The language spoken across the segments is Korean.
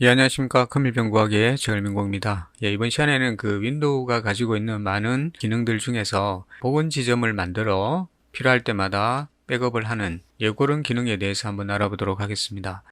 예, 안녕하십니까. 큰밀병구하기의 최일민공입니다. 예, 이번 시간에는 그 윈도우가 가지고 있는 많은 기능들 중에서 복원 지점을 만들어 필요할 때마다 백업을 하는 그런 기능에 대해서 한번 알아보도록 하겠습니다.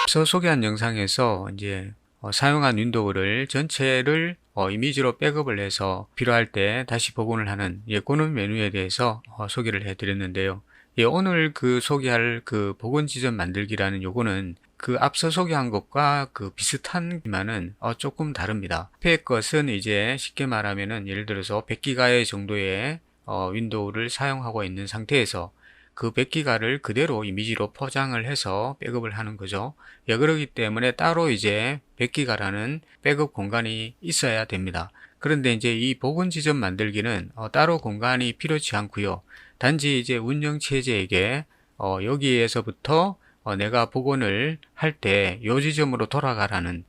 앞서 소개한 영상에서 이제 사용한 윈도우를 전체를 이미지로 백업을 해서 필요할 때 다시 복원을 하는 그런 메뉴에 대해서 소개를 해드렸는데요. 오늘 그 소개할 그 복원 지점 만들기라는 요거는 그 앞서 소개한 것과 그 비슷한지만은 조금 다릅니다. 앞에 것은 이제 쉽게 말하면은 예를 들어서 100기가 정도의 윈도우를 사용하고 있는 상태에서 그 100기가를 그대로 이미지로 포장을 해서 백업을 하는 거죠. 그러기 때문에 따로 이제 100기가라는 백업 공간이 있어야 됩니다. 그런데 이제 이 복원 지점 만들기는 따로 공간이 필요치 않고요. 단지 이제 운영 체제에게 여기에서부터 내가 복원을 할 때 요 지점으로 돌아가라는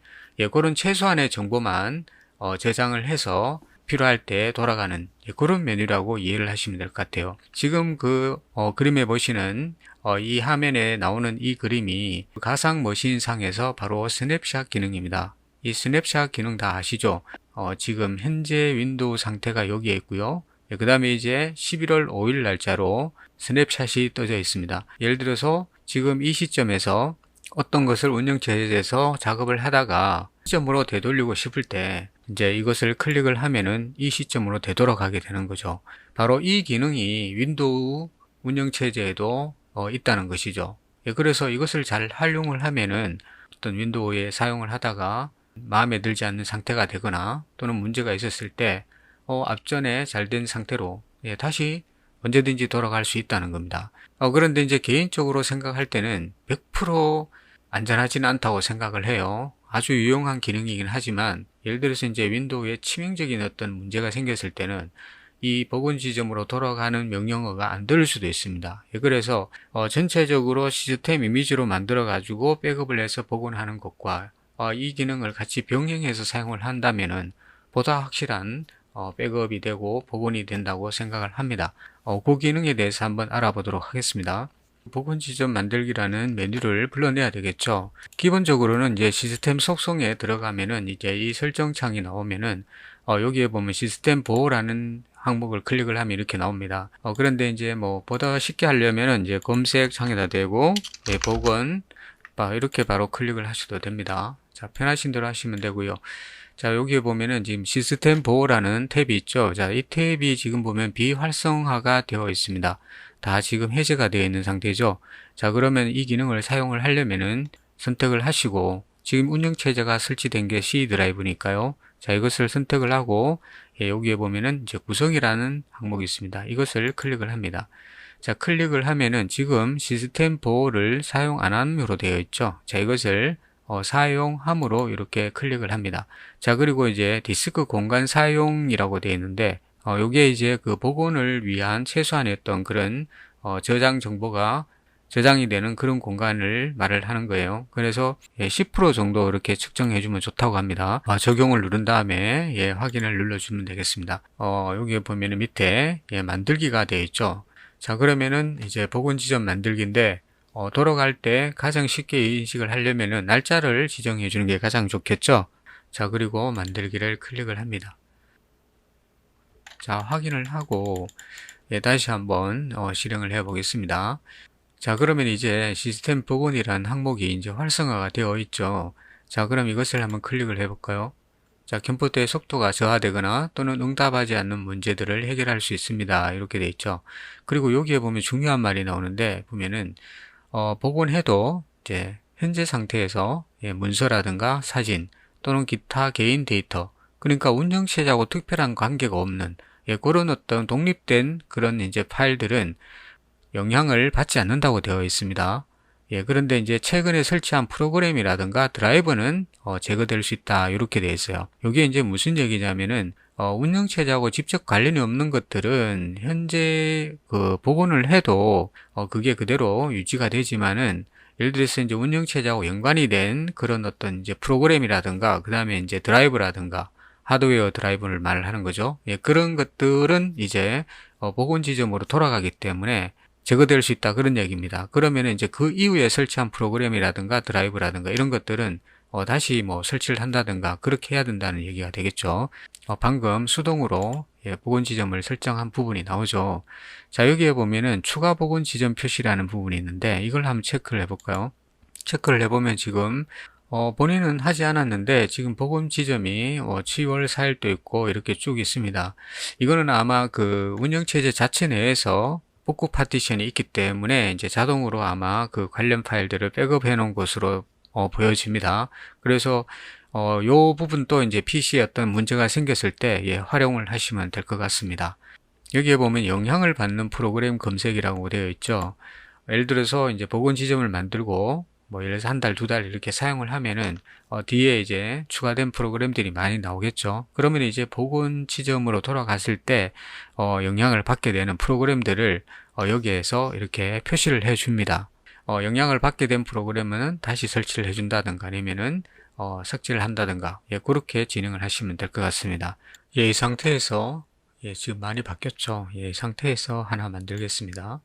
그런 최소한의 정보만 저장을 해서 필요할 때 돌아가는 그런 메뉴라고 이해를 하시면 될 것 같아요. 지금 그 그림에 보시는 이 화면에 나오는 이 그림이 가상 머신상에서 바로 스냅샷 기능입니다. 이 스냅샷 기능 다 아시죠? 지금 현재 윈도우 상태가 여기에 있고요. 그 다음에 이제 11월 5일 날짜로 스냅샷이 떠져 있습니다. 예를 들어서 지금 이 시점에서 어떤 것을 운영체제에서 작업을 하다가 시점으로 되돌리고 싶을 때 이제 이것을 클릭을 하면은 이 시점으로 되돌아가게 되는 거죠. 바로 이 기능이 윈도우 운영체제에도 있다는 것이죠. 그래서 이것을 잘 활용을 하면은 어떤 윈도우에 사용을 하다가 마음에 들지 않는 상태가 되거나 또는 문제가 있었을 때 앞전에 잘 된 상태로 다시 언제든지 돌아갈 수 있다는 겁니다. 그런데 이제 개인적으로 생각할 때는 100% 안전하지는 않다고 생각을 해요. 아주 유용한 기능이긴 하지만 예를 들어서 이제 윈도우에 치명적인 어떤 문제가 생겼을 때는 이 복원 지점으로 돌아가는 명령어가 안 들을 수도 있습니다. 그래서 전체적으로 시스템 이미지로 만들어 가지고 백업을 해서 복원하는 것과 이 기능을 같이 병행해서 사용을 한다면은 보다 확실한 백업이 되고 복원이 된다고 생각을 합니다. 그 기능에 대해서 한번 알아보도록 하겠습니다. 복원 지점 만들기라는 메뉴를 불러내야 되겠죠. 기본적으로는 이제 시스템 속성에 들어가면은 이제 이 설정창이 나오면은 여기에 보면 시스템 보호라는 항목을 클릭을 하면 이렇게 나옵니다. 그런데 이제 뭐 보다 쉽게 하려면은 이제 검색 창에다 대고 복원 이렇게 바로 클릭을 하셔도 됩니다. 자, 편하신 대로 하시면 되고요. 자, 여기에 보면은 지금 시스템 보호라는 탭이 있죠. 자, 이 탭이 지금 보면 비활성화가 되어 있습니다. 다 지금 해제가 되어 있는 상태죠. 자, 그러면 이 기능을 사용을 하려면은 선택을 하시고 지금 운영체제가 설치된 게 C 드라이브니까요. 자, 이것을 선택을 하고 여기에 보면은 이제 구성이라는 항목이 있습니다. 이것을 클릭을 합니다. 자, 클릭을 하면은 지금 시스템 보호를 사용 안 함으로 되어 있죠. 자, 이것을 사용함으로 이렇게 클릭을 합니다. 자, 그리고 이제 디스크 공간 사용이라고 되어 있는데 요게 이제 그 복원을 위한 최소한의 어떤 그런 저장 정보가 저장이 되는 그런 공간을 말을 하는 거예요. 그래서 10% 정도 이렇게 측정해 주면 좋다고 합니다. 적용을 누른 다음에 확인을 눌러주면 되겠습니다. 여기에 보면은 밑에 만들기가 되어 있죠. 자, 그러면은 이제 복원 지점 만들기인데 돌아갈 때 가장 쉽게 인식을 하려면은 날짜를 지정해 주는 게 가장 좋겠죠. 자, 그리고 만들기를 클릭을 합니다. 자, 확인을 하고 다시 한번 실행을 해 보겠습니다. 자, 그러면 이제 시스템 복원이라는 항목이 이제 활성화가 되어 있죠. 자, 그럼 이것을 한번 클릭을 해 볼까요? 자, 컴퓨터의 속도가 저하되거나 또는 응답하지 않는 문제들을 해결할 수 있습니다. 이렇게 돼 있죠. 그리고 여기에 보면 중요한 말이 나오는데 보면은 복원해도 이제 현재 상태에서 문서라든가 사진 또는 기타 개인 데이터, 그러니까 운영체제하고 특별한 관계가 없는 그런 어떤 독립된 그런 이제 파일들은 영향을 받지 않는다고 되어 있습니다. 그런데 이제 최근에 설치한 프로그램이라든가 드라이버는 제거될 수 있다 이렇게 되어 있어요. 이게 이제 무슨 얘기냐면은 운영체제하고 직접 관련이 없는 것들은 현재 그 복원을 해도 그게 그대로 유지가 되지만은 예를 들어서 이제 운영체제하고 연관이 된 그런 어떤 이제 프로그램이라든가 그 다음에 이제 드라이브라든가 하드웨어 드라이브를 말을 하는 거죠. 그런 것들은 이제 복원 지점으로 돌아가기 때문에 제거될 수 있다 그런 얘기입니다. 그러면 이제 그 이후에 설치한 프로그램이라든가 드라이브라든가 이런 것들은 다시 뭐 설치를 한다든가 그렇게 해야 된다는 얘기가 되겠죠. 방금 수동으로 복원 지점을 설정한 부분이 나오죠. 자, 여기에 보면은 추가 복원 지점 표시라는 부분이 있는데 이걸 한번 체크를 해볼까요? 체크를 해보면 지금 본인은 하지 않았는데 지금 복원 지점이 10월 4일도 있고 이렇게 쭉 있습니다. 이거는 아마 그 운영체제 자체 내에서 복구 파티션이 있기 때문에 이제 자동으로 아마 그 관련 파일들을 백업해 놓은 것으로 보여집니다. 그래서 요 부분도 이제 PC에 어떤 문제가 생겼을 때 활용을 하시면 될 것 같습니다. 여기에 보면 영향을 받는 프로그램 검색이라고 되어 있죠. 예를 들어서 이제 복원 지점을 만들고 뭐 예를 들어서 한 달, 두 달 이렇게 사용을 하면은 뒤에 이제 추가된 프로그램들이 많이 나오겠죠. 그러면 이제 복원 지점으로 돌아갔을 때 영향을 받게 되는 프로그램들을 여기에서 이렇게 표시를 해 줍니다. 영향을 받게 된 프로그램은 다시 설치를 해 준다든가 아니면은 삭제를 한다든가 그렇게 진행을 하시면 될 것 같습니다. 이 상태에서 지금 많이 바뀌었죠. 이 상태에서 하나 만들겠습니다.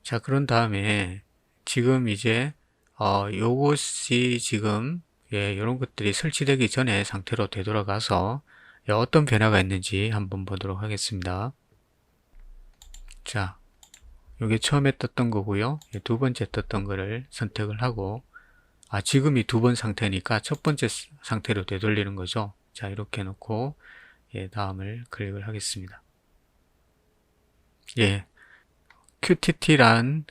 자, 그런 다음에 지금 이제 요것이 지금 이런 것들이 설치되기 전에 상태로 되돌아가서 어떤 변화가 있는지 한번 보도록 하겠습니다. 자, 요게 처음에 떴던 거고요. 두 번째 떴던 거를 선택을 하고 지금이 두 번 상태니까 첫 번째 상태로 되돌리는 거죠. 자, 이렇게 놓고 다음을 클릭을 하겠습니다. QTT라는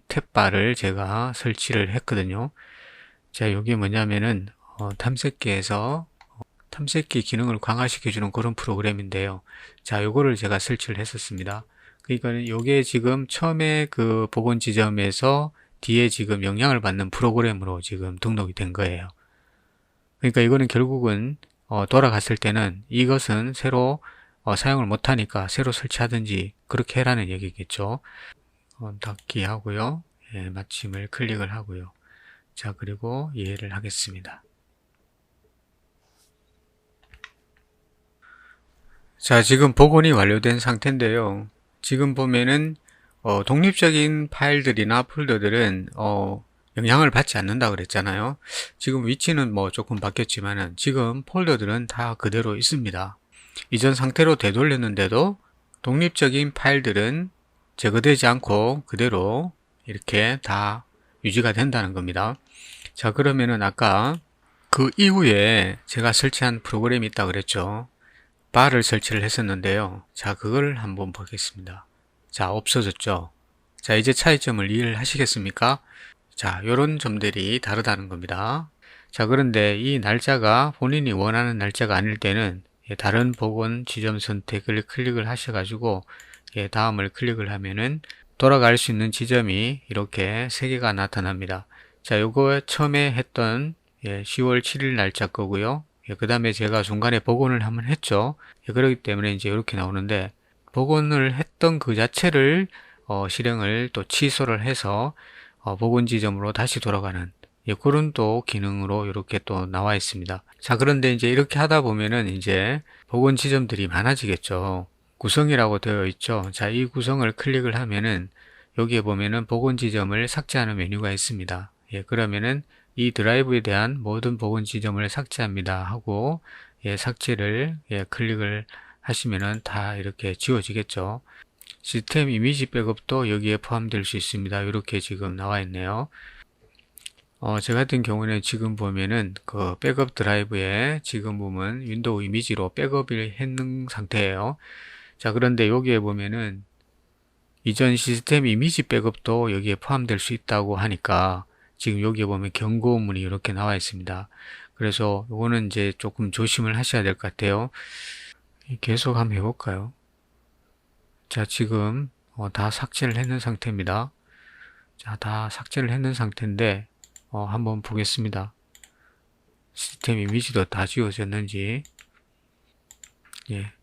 탭바를 제가 설치를 했거든요. 자, 여기 뭐냐면은 탐색기에서 탐색기 기능을 강화시켜주는 그런 프로그램인데요. 자, 요거를 제가 설치를 했었습니다. 그러니까 요게 지금 처음에 그 복원 지점에서 뒤에 지금 영향을 받는 프로그램으로 지금 등록이 된 거예요. 그러니까 이거는 결국은 돌아갔을 때는 이것은 새로 사용을 못하니까 새로 설치하든지 그렇게 해라는 얘기겠죠. 닫기 하고요. 마침을 클릭을 하고요. 자, 그리고 이해를 하겠습니다. 자, 지금 복원이 완료된 상태인데요. 지금 보면은 독립적인 파일들이나 폴더들은 영향을 받지 않는다 그랬잖아요. 지금 위치는 뭐 조금 바뀌었지만은 지금 폴더들은 다 그대로 있습니다. 이전 상태로 되돌렸는데도 독립적인 파일들은 제거되지 않고 그대로 이렇게 다 유지가 된다는 겁니다. 자, 그러면은 아까 그 이후에 제가 설치한 프로그램이 있다 그랬죠. 바를 설치를 했었는데요. 자, 그걸 한번 보겠습니다. 자, 없어졌죠. 자, 이제 차이점을 이해를 하시겠습니까? 자, 요런 점들이 다르다는 겁니다. 자, 그런데 이 날짜가 본인이 원하는 날짜가 아닐 때는 다른 복원 지점 선택을 클릭을 하셔가지고 다음을 클릭을 하면은 돌아갈 수 있는 지점이 이렇게 3개가 나타납니다. 자, 요거 처음에 했던 10월 7일 날짜 거고요. 그 다음에 제가 중간에 복원을 한번 했죠. 그렇기 때문에 이제 이렇게 나오는데 복원을 했던 그 자체를 실행을 또 취소를 해서 복원 지점으로 다시 돌아가는 그런 또 기능으로 이렇게 또 나와 있습니다. 자, 그런데 이제 이렇게 하다 보면은 이제 복원 지점들이 많아지겠죠. 구성이라고 되어 있죠. 자, 이 구성을 클릭을 하면은 여기에 보면은 복원 지점을 삭제하는 메뉴가 있습니다. 그러면은 이 드라이브에 대한 모든 복원 지점을 삭제합니다 하고 삭제를 클릭을 하시면은 다 이렇게 지워지겠죠. 시스템 이미지 백업도 여기에 포함될 수 있습니다. 이렇게 지금 나와 있네요. 저 같은 경우는 지금 보면은 그 백업 드라이브에 지금 보면 윈도우 이미지로 백업을 했는 상태예요. 자, 그런데 여기에 보면은 이전 시스템 이미지 백업도 여기에 포함될 수 있다고 하니까 지금 여기에 보면 경고문이 이렇게 나와 있습니다. 그래서 이거는 이제 조금 조심을 하셔야 될 것 같아요. 계속 한번 해볼까요? 자, 지금 다 삭제를 했는 상태입니다. 자, 다 삭제를 했는 상태인데 한번 보겠습니다. 시스템 이미지도 다 지워졌는지.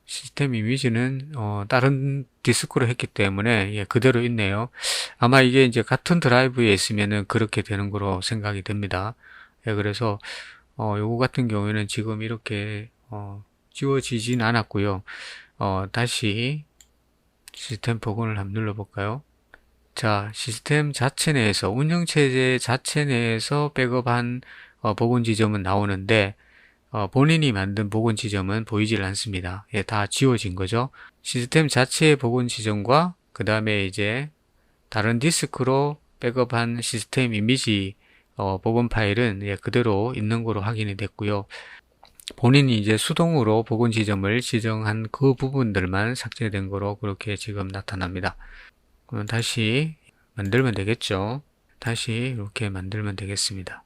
시스템 이미지는 다른 디스크로 했기 때문에 그대로 있네요. 아마 이게 이제 같은 드라이브에 있으면은 그렇게 되는 거로 생각이 됩니다. 그래서 요거 같은 경우에는 지금 이렇게 지워지진 않았고요. 다시 시스템 복원을 한번 눌러볼까요? 자, 시스템 자체 내에서, 운영체제 자체 내에서 백업한 복원 지점은 나오는데, 본인이 만든 복원 지점은 보이질 않습니다. 예, 다 지워진 거죠. 시스템 자체의 복원 지점과 그 다음에 이제 다른 디스크로 백업한 시스템 이미지 복원 파일은 예, 그대로 있는 거로 확인이 됐고요. 본인이 이제 수동으로 복원 지점을 지정한 그 부분들만 삭제된 거로 그렇게 지금 나타납니다. 그럼 다시 만들면 되겠죠. 다시 이렇게 만들면 되겠습니다.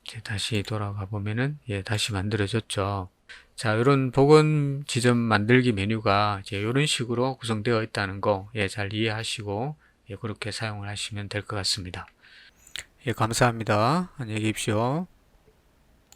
이제 다시 돌아가 보면은 예, 다시 만들어졌죠. 자, 이런 복원 지점 만들기 메뉴가 이제 이런 식으로 구성되어 있다는 거 예, 잘 이해하시고 예, 그렇게 사용을 하시면 될 것 같습니다. 예, 감사합니다. 안녕히 계십시오.